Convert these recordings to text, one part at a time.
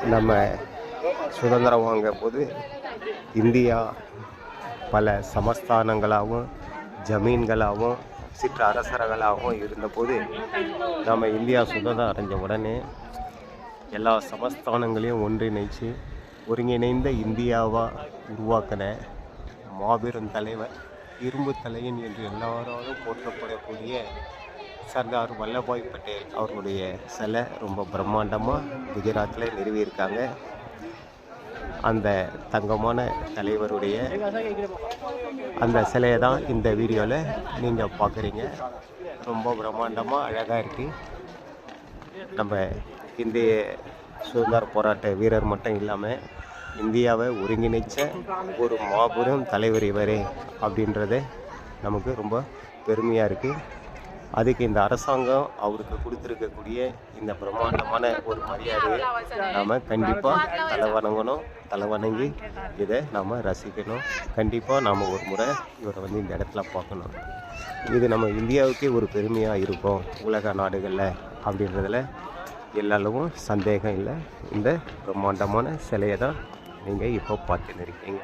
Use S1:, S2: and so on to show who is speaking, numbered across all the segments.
S1: நம்ம சுதந்திரம் வாங்கும் போது இந்தியா பல சமஸ்தானங்களாகவும் ஜமீன்களாகவும் சிற்ற அரசர்களாகவும் இருந்தபோது நம்ம இந்தியா சுதந்திரம் அடைஞ்ச உடனே எல்லா சமஸ்தானங்களையும் ஒன்றிணைச்சு ஒருங்கிணைந்த இந்தியாவாக உருவாக்கின மாபெரும் தலைவர், இரும்பு தலையன் என்று எல்லாராலும் போற்றப்படக்கூடிய சர்தார் வல்லபாய் பட்டேல் அவர்களுடைய சிலை ரொம்ப பிரம்மாண்டமாக குஜராத்தில் நிறுவியிருக்காங்க. அந்த தங்கமான தலைவருடைய அந்த சிலையை தான் இந்த வீடியோவில் நீங்கள் பார்க்குறீங்க. ரொம்ப பிரம்மாண்டமாக அழகாக இருக்குது. நம்ம இந்திய சுதந்திர போராட்ட வீரர் மட்டும் இல்லாமல் இந்தியாவை ஒருங்கிணைச்ச ஒரு மாபெரும் தலைவர் இவரே அப்படின்றது நமக்கு ரொம்ப பெருமையாக இருக்குது. அதுக்கு இந்த அரசாங்கம் அவருக்கு கொடுத்துருக்கக்கூடிய இந்த பிரம்மாண்டமான ஒரு மரியாதையை நாம் கண்டிப்பாக தலை வணங்கி இதை நாம் ரசிக்கணும். கண்டிப்பாக நாம் ஒரு முறை இவரை இந்த இடத்துல பார்க்கணும். இது நம்ம இந்தியாவுக்கே ஒரு பெருமையாக இருக்கும் உலக நாடுகளில் அப்படின்றதில் எல்லாரும் சந்தேகம் இல்லை. இந்த பிரம்மாண்டமான சிலையை தான் நீங்கள் இப்போ பார்த்துன்னு இருக்கீங்க.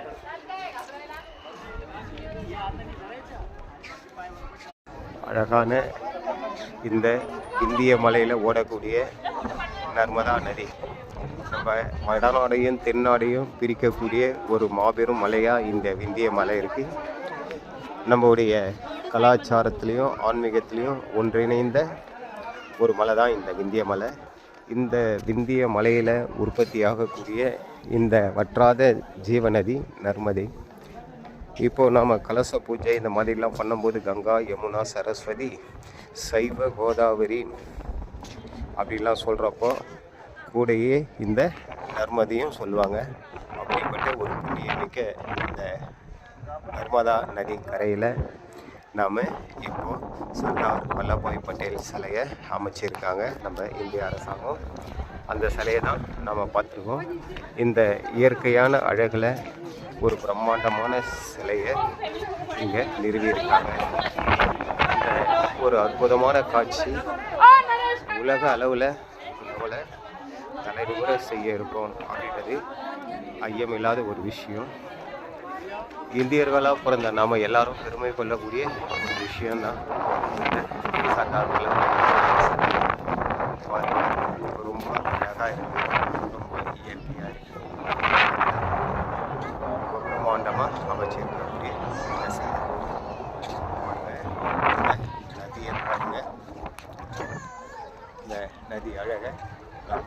S1: அழகான இந்த இந்திய மலையில் ஓடக்கூடிய நர்மதா நதி நம்ம வடநாடையும் தென்னாடையும் பிரிக்கக்கூடிய ஒரு மாபெரும் மலையாக இந்த விந்திய மலை இருக்குது. நம்மளுடைய கலாச்சாரத்துலேயும் ஆன்மீகத்துலேயும் ஒன்றிணைந்த ஒரு மலை தான் இந்த விந்திய மலை. இந்த விந்திய மலையில் உற்பத்தி ஆகக்கூடிய இந்த வற்றாத ஜீவநதி நர்மதை. இப்போது நாம் கலச பூஜை இந்த மாதிரிலாம் பண்ணும்போது கங்கா, யமுனா, சரஸ்வதி, சைவ, கோதாவரி அப்படின்லாம் சொல்கிறப்போ கூடையே இந்த நர்மதையும் சொல்லுவாங்க. அப்படிப்பட்ட ஒரு புண்ணியமிக்க இந்த நர்மதா நதி கரையில் நாம் இப்போது சர்தார் வல்லபாய் பட்டேல் சிலையை அமைச்சிருக்காங்க நம்ம இந்திய அரசாங்கம். அந்த சிலையை தான் நாம் பார்த்துருக்கோம். இந்த இயற்கையான அழகில் ஒரு பிரம்மாண்டமான சிலையை இங்கே நிறுவியிருக்காங்க. இந்த ஒரு அற்புதமான காட்சி உலக அளவில் நம்மளை தலைநிமிர செய்ய இருக்கும் அப்படின்றது ஐயமில்லாத ஒரு விஷயம். இந்தியர்களாக பிறந்த நாம் எல்லாரும் பெருமை கொள்ளக்கூடிய ஒரு விஷயம்தான் சர்தார் வல்லபாய். ரொம்ப அழகாக இருக்குது.